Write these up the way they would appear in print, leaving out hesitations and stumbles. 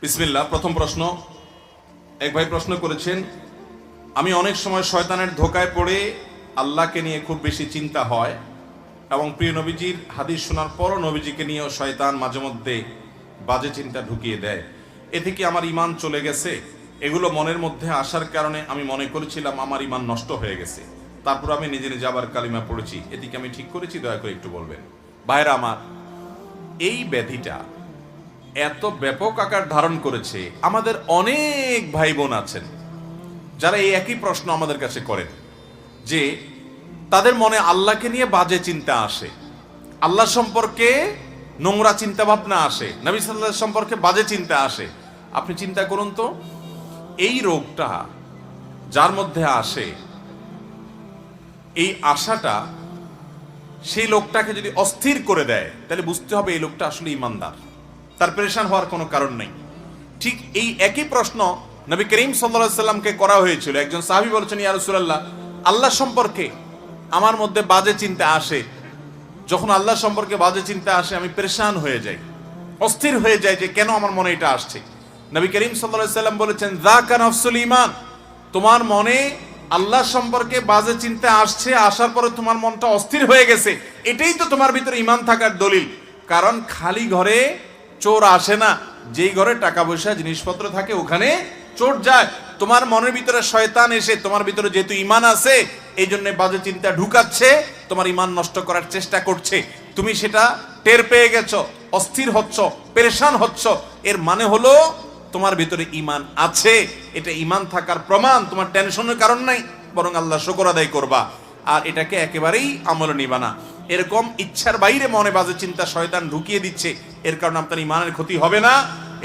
বিসমিল্লাহ। প্রথম প্রশ্ন, এক ভাই প্রশ্ন করেছেন, আমি অনেক সময় শয়তানের ধোকায় পড়ে আল্লাহকে নিয়ে খুব বেশি চিন্তা হয় এবং প্রিয় নবীজির হাদিস শোনার পরও নবীজিকে নিয়েও শয়তান মাঝে মধ্যে বাজে চিন্তা ঢুকিয়ে দেয়। এতে কি আমার ঈমান চলে গেছে? এগুলো মনের মধ্যে আসার কারণে আমি মনে করেছিলাম আমার ঈমান নষ্ট হয়ে গেছে, তারপর আমি নিজে নিজে আবার কালিমা পড়েছি, এদিকে আমি ঠিক করেছি? দয়া করে একটু বলবেন। ভাইরা আমার, এই ব্যাধিটা এত ব্যাপক আকার ধারণ করেছে, আমাদের অনেক ভাই বোন আছেন যারা এই একই প্রশ্ন আমাদের কাছে করেন যে তাদের মনে আল্লাহকে নিয়ে বাজে চিন্তা আসে, আল্লাহ সম্পর্কে নোংরা চিন্তা ভাবনা আসে, নবী সাল্লাল্লাহু আলাইহি সম্পর্কে বাজে চিন্তা আসে। আপনি চিন্তা করুন তো, এই রোগটা যার মধ্যে আসে, এই আশাটা সেই লোকটাকে যদি অস্থির করে দেয়, তাহলে বুঝতে হবে এই লোকটা আসলে ঈমানদার, তার পেরেশান হওয়ার কোনো কারণ নেই। ঠিক এই একই প্রশ্ন নবী করিম সাল্লাল্লাহু আলাইহি সাল্লামকে করা হয়েছিল। একজন সাহাবী বলেছেন, ইয়া রাসূলুল্লাহ, আল্লাহ সম্পর্কে আমার মধ্যে বাজে চিন্তা আসে, যখন আল্লাহ সম্পর্কে বাজে চিন্তা আসে আমি পেরেশান হয়ে যাই, অস্থির হয়ে যাই যে কেন আমার মনে এটা আসছে। নবী করিম সাল্লাল্লাহু আলাইহি সাল্লাম বলেছেন, যাকা নাফসুল ঈমান, তোমার মনে আল্লাহ সম্পর্কে বাজে চিন্তা আসছে, আসার পরে তোমার মনটা অস্থির হয়ে গেছে, এটাই তো তোমার ভিতরে ঈমান থাকার দলিল। কারণ খালি ঘরে চোর আসে না, যেই ঘরে টাকা পয়সা জিনিসপত্র থাকে ওখানে চোর যায়। তোমার মনের ভিতরে শয়তান এসে তোমার ভিতরে যেহেতু ঈমান আছে, এই জন্য বাজে চিন্তা ঢুকাচ্ছে, তোমার ঈমান নষ্ট করার চেষ্টা করছে। তুমি সেটা টের পেয়ে গেছো, অস্থির হচ্ছ, পেরেশান হচ্ছ, এর মানে হলো তোমার ভিতরে ঈমান আছে। এটা ঈমান থাকার প্রমাণ, তোমার টেনশনের কারণ নাই, বরং আল্লাহ শুকর আদায় করবা আর এটাকে একেবারেই আমলে নিবা না। এরকম ইচ্ছার বাইরে মনে বাজে চিন্তা শয়তান ঢুকিয়ে দিচ্ছে, এর কারণে আপনার ঈমানের ক্ষতি হবে না,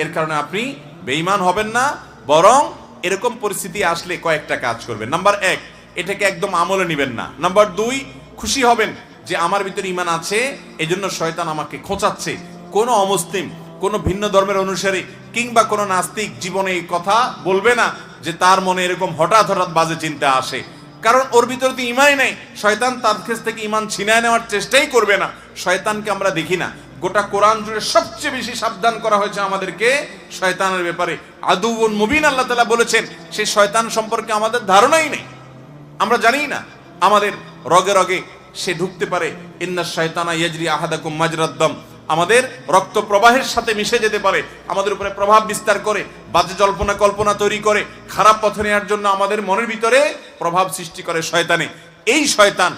এর কারণে আপনি বেঈমান হবেন না, বরং এরকম পরিস্থিতি আসলে কয়েকটা কাজ করবেন। নাম্বার 1, এটাকে একদম আমলে নিবেন না। নাম্বার 2, খুশি হবেন যে আমার ভিতরে ঈমান আছে, এজন্য শয়তান আমাকে খোঁচাচ্ছে। কোনো অমুসলিম, কোনো ভিন্ন ধর্মের অনুসারী কিংবা কোনো নাস্তিক জীবনে এই কথা বলবে না যে তার মনে এরকম হঠাৎ হঠাৎ বাজে চিন্তা আসে, কারণ ওর ভিতরে তো ঈমানই নাই। শয়তান তার কাছ থেকে ঈমান ছিনায় নেওয়ার চেষ্টাই করবে না। শয়তানকে আমরা দেখি না, গোটা কোরআন জুড়ে সবচেয়ে বেশি সাবধান করা হয়েছে আমাদেরকে শয়তানের ব্যাপারে। আদুউন মুবিন আল্লাহ তাআলা বলেছেন, সেই শয়তান সম্পর্কে আমাদের ধারণাই নেই, আমরা জানি না। আমাদের রগে রগে সে ঢুকতে পারে, ইন্নাশ শায়তানা ইয়াজরি আহাদাকুম মাজরাদ দাম, আমাদের রক্ত প্রবাহের সাথে মিশে যেতে পারে, আমাদের উপরে প্রভাব বিস্তার করে, বাজে জল্পনা কল্পনা তৈরি করে, খারাপ পথে নেওয়ার জন্য আমাদের মনের ভিতরে প্রভাব সৃষ্টি করে শয়তানে। এই শয়তান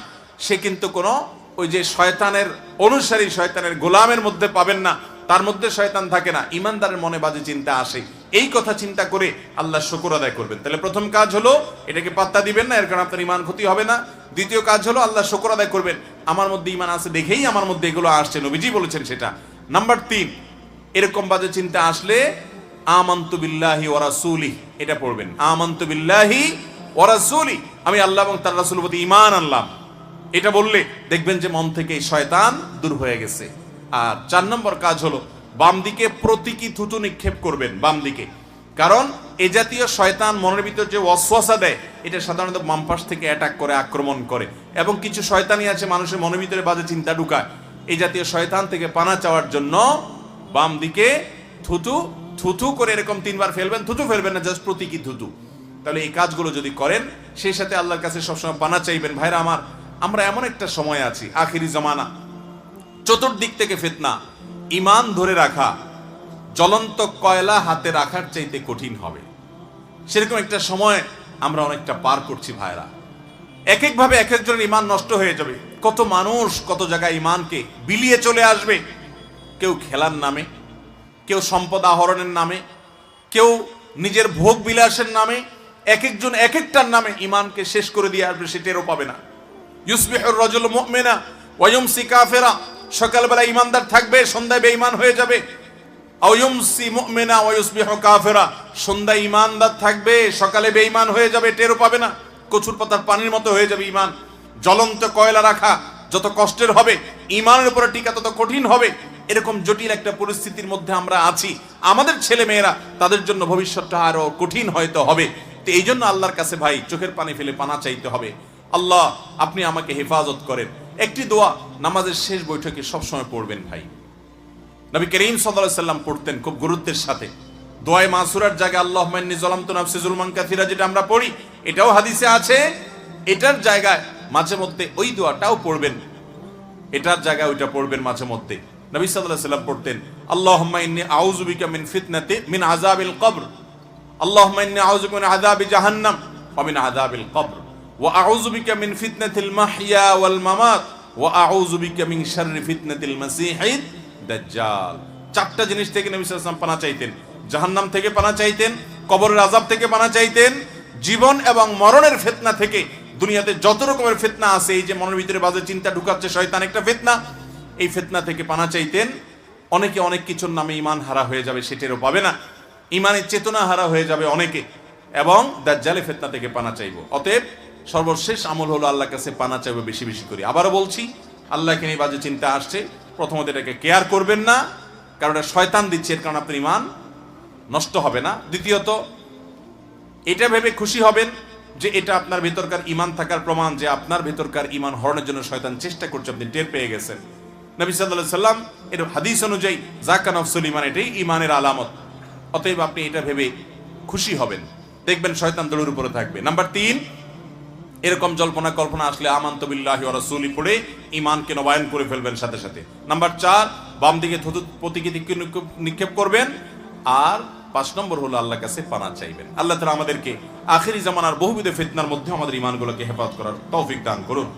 সে কিন্তু কোনো ওই যে শয়তানের অনুসারী, শয়তানের গোলামের মধ্যে পাবেন না, তার মধ্যে শয়তান থাকে না। ঈমানদারের মনে বাজে চিন্তা আসে, এই কথা চিন্তা করে আল্লাহ শুকর আদায় করবেন। তাহলে প্রথম কাজ হলো এটাকে পাত্তা দিবেন না, এর কারণে আপনার ঈমান ক্ষতি হবে না। দ্বিতীয় কাজ হলো আল্লাহ শুকর আদায় করবেন, আমার মধ্যে ঈমান আছে দেখেই আমার মধ্যে এগুলো আসছে, নবীজি বলেছেন সেটা। নাম্বার 3, এরকম বাজে চিন্তা আসলে আমানতু বিল্লাহি ওয়া রাসূলিহি, এটা পড়বেন, আমানতু বিল্লাহি ওয়া রাসূলিহি, আমি আল্লাহ এবং তার রাসূলের প্রতি ঈমান আনলাম। এটা বললে দেখবেন যে মন থেকে শয়তান দূর হয়ে গেছে। আর 4 নম্বর কাজ হলো বাম দিকে প্রতীকী থুতু নিক্ষেপ করবেন, বাম দিকে। কারণ এ জাতীয় শয়তান মনের ভিতর যে ওয়াসওয়াসা দেয়, এটা সাধারণত বাম পাশ থেকে অ্যাটাক করে, আক্রমণ করে। এবং কিছু শয়তানি আছে মানুষের মনের ভিতরে বাজে চিন্তা ঢুকায়। এই জাতীয় শয়তান থেকে পানা চাওয়ার জন্য বাম দিকে থুতু থুতু করে এরকম 3 বার ফেলবেন, থুতু ফেলবেন না, জাস্ট প্রতীকী থুতু। তাহলে এই কাজগুলো যদি করেন, সেই সাথে আল্লাহর কাছে সবসময় পানা চাইবেন। ভাইরা আমার, আমরা এমন একটা সময় আছি, আখিরি জামানা, চতুর্দিক থেকে ফিতনা, ঈমান ধরে রাখা জ্বলন্ত কয়লা হাতে রাখার চাইতে কঠিন হবে। সেরকম একটা সময় আমরা অনেকটা পার করছি ভাইরা। এক একভাবে এক একজনের ঈমান নষ্ট হয়ে যাবে। কত মানুষ কত জায়গায় ঈমানকে বিলিয়ে চলে আসবে, কেউ খেলার নামে, কেউ সম্পদ আহরণের নামে, কেউ নিজের ভোগ বিলাসের নামে, এক একজন এক একটার নামে ঈমানকে শেষ করে দিয়ে আসবে, সে টেরও পাবে না। ইউসবিহুর রাজুলু মুমিনা ওয়া ইউমসি কাফিরা, সকালবেলা ঈমানদার থাকবে, সন্ধ্যায় বেঈমান হয়ে যাবে। আও ইউমসি মুমিনা ওয়া ইউসবিহু কাফিরা, সন্ধ্যায় ঈমানদার থাকবে, সকালে বেঈমান হয়ে যাবে, টেরও পাবে না। কচুর পাতার পানির মতো হয়ে যাবে ঈমান। জ্বলন্ত কয়লা রাখা যত কষ্টের হবে, ঈমানের উপরে টিকা তত কঠিন হবে। এরকম জটিল একটা পরিস্থিতির মধ্যে আমরা আছি। আমাদের ছেলে মেয়েরা, তাদের জন্য ভবিষ্যৎটা আরো কঠিন হয়তো হবে। তো এই জন্য আল্লাহর কাছে ভাই চোখের পানি ফেলে পানা চাইতে হবে, আল্লাহ আপনি আমাকে হেফাজত করেন। একটি দোয়া নামাজের শেষ বৈঠকে সবসময় পড়বেন ভাই। নবী করিম সাল্লাল্লাহু আলাইহি সাল্লাম পড়তেন খুব গুরুত্বের সাথে। দোয়ায়ে মাসুরার জায়গায় আল্লাহুম্মা ইন্নী যালামতু নাফসি যুলমান কাসীরা যেটা আমরা পড়ি, এটাও হাদিসে আছে। এটার জায়গায় মাঝে মধ্যে ওই দোয়াটাও পড়বেন, এটার জায়গায় ওইটা পড়বেন মাঝে মধ্যে। নবী সাল্লাল্লাহু আলাইহি ওয়াসাল্লাম পড়তেন আল্লাহুম্মা ইন্নী আউযু বিকা মিন আযাবিল কবর, আল্লাহুম্মা ইন্নী আউযু বিকা মিন আযাবি জাহান্নাম ওয়া মিন আযাবিল কবর ওয়া আউযু বিকা মিন ফিতনাতিল মাহইয়া ওয়াল মামাত ওয়া আউযু বিকা মিন শাররি ফিতনাতিল মাসীহিদ দাজ্জাল। চারটা জিনিস থেকে নবী সাল্লাল্লাহু আলাইহি ওয়াসাল্লাম পানা চাইতেন। জাহান্নাম থেকে পানা চাইতেন, কবরের আযাব থেকে পানা চাইতেন, জীবন এবং মরণের ফিতনা থেকে। দুনিয়াতে যত রকমের ফিতনা আছে, এই যে মনের ভিতরে বাজে চিন্তা ঢুকাচ্ছে শয়তান, একটা ফিতনা, এই ফিতনা থেকে পানা চাইতেন। অনেকে অনেক কিছুর নামে ঈমান হারা হয়ে যাবে, সেটারও পাবে না, ঈমানের চেতনা হারা হয়ে যাবে অনেকে, এবং দাজ্জালের ফিতনা থেকে পানা চাইবো। অতএব সর্বশেষ আমল হলো আল্লাহর কাছে পানা চাইবো বেশি বেশি করে। আবারও বলছি, আল্লাহকে নিয়ে বাজে চিন্তা আসছে, প্রথমত এটাকে কেয়ার করবেন না, কারণ এটা শয়তান দিচ্ছে, এর কারণে আপনার ঈমান নষ্ট হবে না। দ্বিতীয়ত, এটা ভেবে খুশি হবেন যে এটা আপনার ভেতরকার ঈমান থাকার প্রমাণ, যে আপনার ভেতরকার ঈমান হরণের জন্য শয়তান চেষ্টা করছে, আপনি টের পেয়ে গেছেন। নবী সাল্লাল্লাহু আলাইহি সাল্লাম এর হাদিস অনুযায়ী যাকা নফসুল ঈমান, এটাই ঈমানের আলামত। অতএব আপনি এটা ভেবে খুশি হবেন, দেখবেন শয়তান দৌড়ের উপরে থাকবে। নাম্বার 3, এরকম জল্পনা কল্পনা আসলে আমানতু বিল্লাহি ওয়া রাসূলি পড়ে ঈমানকে নবায়ন করে ফেলবেন সাথে সাথে। নাম্বার 4, বাম দিকে থুতু প্রতিকৃতি নিক্ষেপ করবেন। আর 5 নম্বর হলো আল্লাহর কাছে পানা চাইবেন। আল্লাহ তাআলা আমাদেরকে আখিরি জামানার বহুবিধ ফিতনার মধ্যে আমাদের ঈমানগুলোকে হেফাজত করার তৌফিক দান করুন।